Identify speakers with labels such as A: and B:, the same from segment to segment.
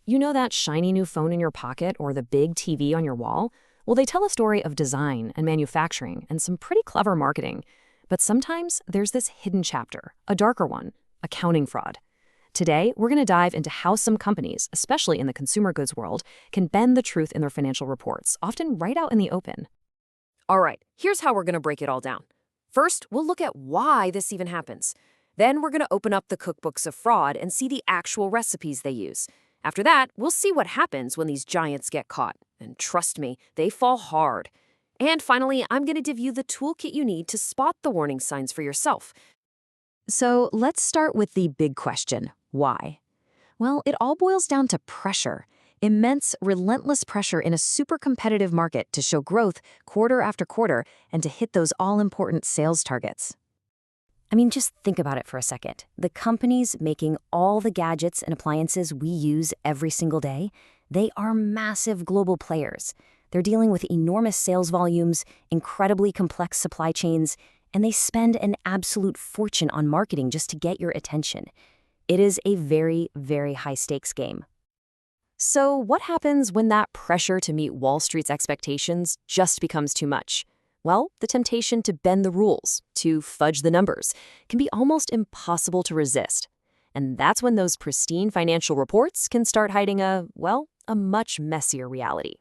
A: You know that shiny new phone in your pocket or the big TV on your wall? Well, they tell a story of design and manufacturing and some pretty clever marketing. But sometimes there's this hidden chapter, a darker one, accounting fraud. Today, we're going to dive into how some companies, especially in the consumer goods world, can bend the truth in their financial reports, often right out in the open.
B: All right, here's how we're going to break it all down. First, we'll look at why this even happens. Then we're going to open up the cookbooks of fraud and see the actual recipes they use. After that, we'll see what happens when these giants get caught. And trust me, they fall hard. And finally, I'm going to give you the toolkit you need to spot the warning signs for yourself.
A: So let's start with the big question, why? Well, it all boils down to pressure. Immense, relentless pressure in a super competitive market to show growth quarter after quarter and to hit those all-important sales targets. I mean, just think about it for a second. The companies making all the gadgets and appliances we use every single day, they are massive global players. They're dealing with enormous sales volumes, incredibly complex supply chains, and they spend an absolute fortune on marketing just to get your attention. It is a very, very high-stakes game. So what happens when that pressure to meet Wall Street's expectations just becomes too much? Well, the temptation to bend the rules, to fudge the numbers, can be almost impossible to resist. And that's when those pristine financial reports can start hiding a much messier reality.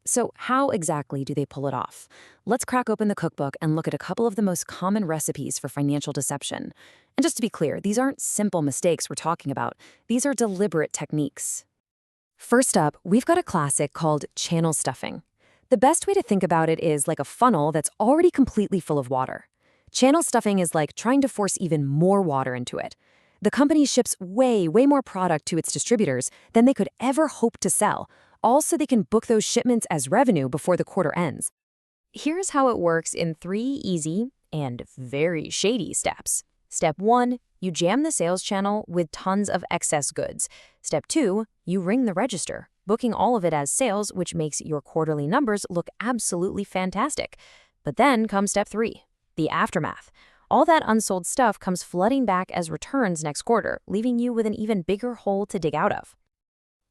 A: So how exactly do they pull it off? Let's crack open the cookbook and look at a couple of the most common recipes for financial deception. And just to be clear, these aren't simple mistakes we're talking about. These are deliberate techniques. First up, we've got a classic called channel stuffing. The best way to think about it is like a funnel that's already completely full of water. Channel stuffing is like trying to force even more water into it. The company ships way more product to its distributors than they could ever hope to sell, all so they can book those shipments as revenue before the quarter ends. Here's how it works in 3 easy and very shady steps. Step 1, you jam the sales channel with tons of excess goods. Step 2, you ring the register, booking all of it as sales, which makes your quarterly numbers look absolutely fantastic. But then comes step 3, the aftermath. All that unsold stuff comes flooding back as returns next quarter, leaving you with an even bigger hole to dig out of.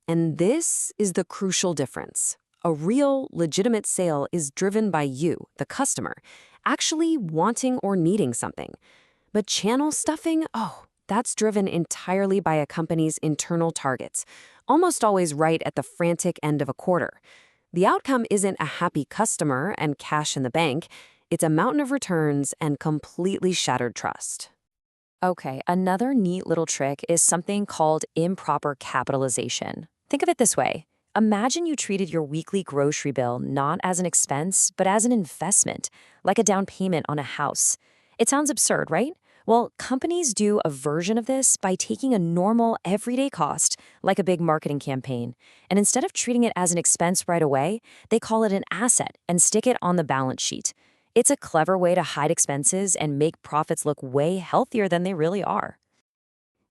A: And this is the crucial difference. A real, legitimate sale is driven by you, the customer, actually wanting or needing something. But channel stuffing, that's driven entirely by a company's internal targets, almost always right at the frantic end of a quarter. The outcome isn't a happy customer and cash in the bank. It's a mountain of returns and completely shattered trust. Okay, another neat little trick is something called improper capitalization. Think of it this way. Imagine you treated your weekly grocery bill not as an expense, but as an investment, like a down payment on a house. It sounds absurd, right? Well, companies do a version of this by taking a normal, everyday cost, like a big marketing campaign, and instead of treating it as an expense right away, they call it an asset and stick it on the balance sheet. It's a clever way to hide expenses and make profits look way healthier than they really are.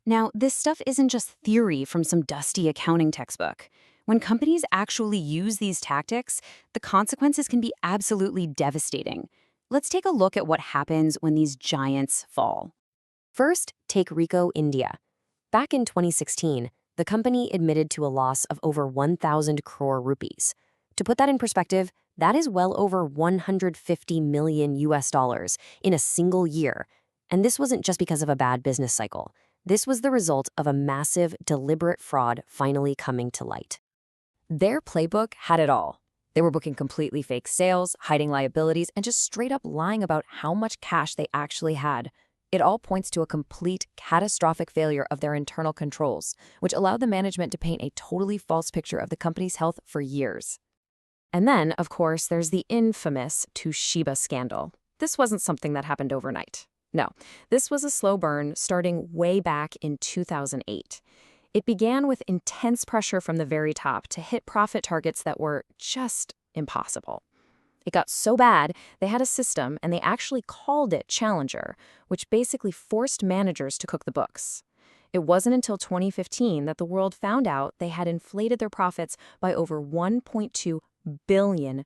A: Now, this stuff isn't just theory from some dusty accounting textbook. When companies actually use these tactics, the consequences can be absolutely devastating. Let's take a look at what happens when these giants fall. First, take Ricoh India. Back in 2016, the company admitted to a loss of over 1,000 crore rupees. To put that in perspective, that is well over 150 million US dollars in a single year. And this wasn't just because of a bad business cycle. This was the result of a massive, deliberate fraud finally coming to light. Their playbook had it all. They were booking completely fake sales, hiding liabilities, and just straight up lying about how much cash they actually had. It all points to a complete, catastrophic failure of their internal controls, which allowed the management to paint a totally false picture of the company's health for years. And then, of course, there's the infamous Toshiba scandal. This wasn't something that happened overnight. No, this was a slow burn starting way back in 2008. It began with intense pressure from the very top to hit profit targets that were just impossible. It got so bad, they had a system, and they actually called it Challenger, which basically forced managers to cook the books. It wasn't until 2015 that the world found out they had inflated their profits by over $1.2 billion.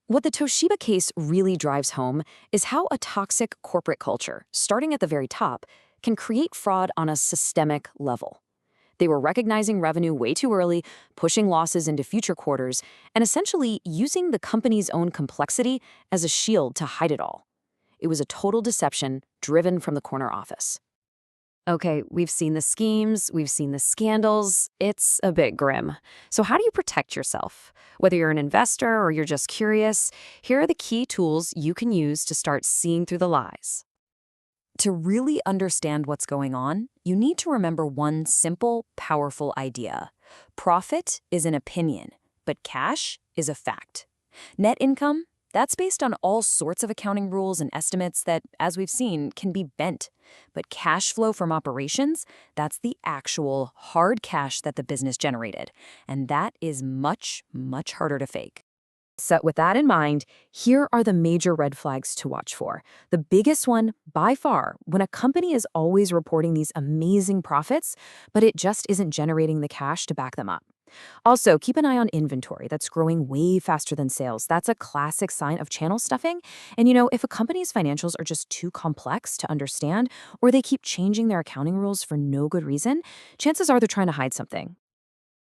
A: What the Toshiba case really drives home is how a toxic corporate culture, starting at the very top, can create fraud on a systemic level.
B: They were recognizing revenue way too early, pushing losses into future quarters, and essentially using the company's own complexity as a shield to hide it all. It was a total deception driven from the corner office. Okay, we've seen the schemes, we've seen the scandals. It's a bit grim. So how do you protect yourself? Whether you're an investor or you're just curious, here are the key tools you can use to start seeing through the lies. To really understand what's going on, you need to remember one simple, powerful idea. Profit is an opinion, but cash is a fact. Net income, that's based on all sorts of accounting rules and estimates that, as we've seen, can be bent. But cash flow from operations, that's the actual hard cash that the business generated. And that is much, much harder to fake. So with that in mind, here are the major red flags to watch for. The biggest one, by far, when a company is always reporting these amazing profits, but it just isn't generating the cash to back them up. Also, keep an eye on inventory that's growing way faster than sales. That's a classic sign of channel stuffing. And if a company's financials are just too complex to understand, or they keep changing their accounting rules for no good reason, chances are they're trying to hide something.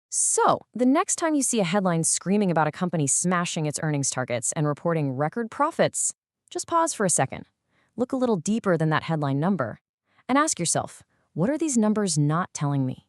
B: So, the next time you see a headline screaming about a company smashing its earnings targets and reporting record profits, just pause for a second. Look a little deeper than that headline number and ask yourself, what are these numbers not telling me?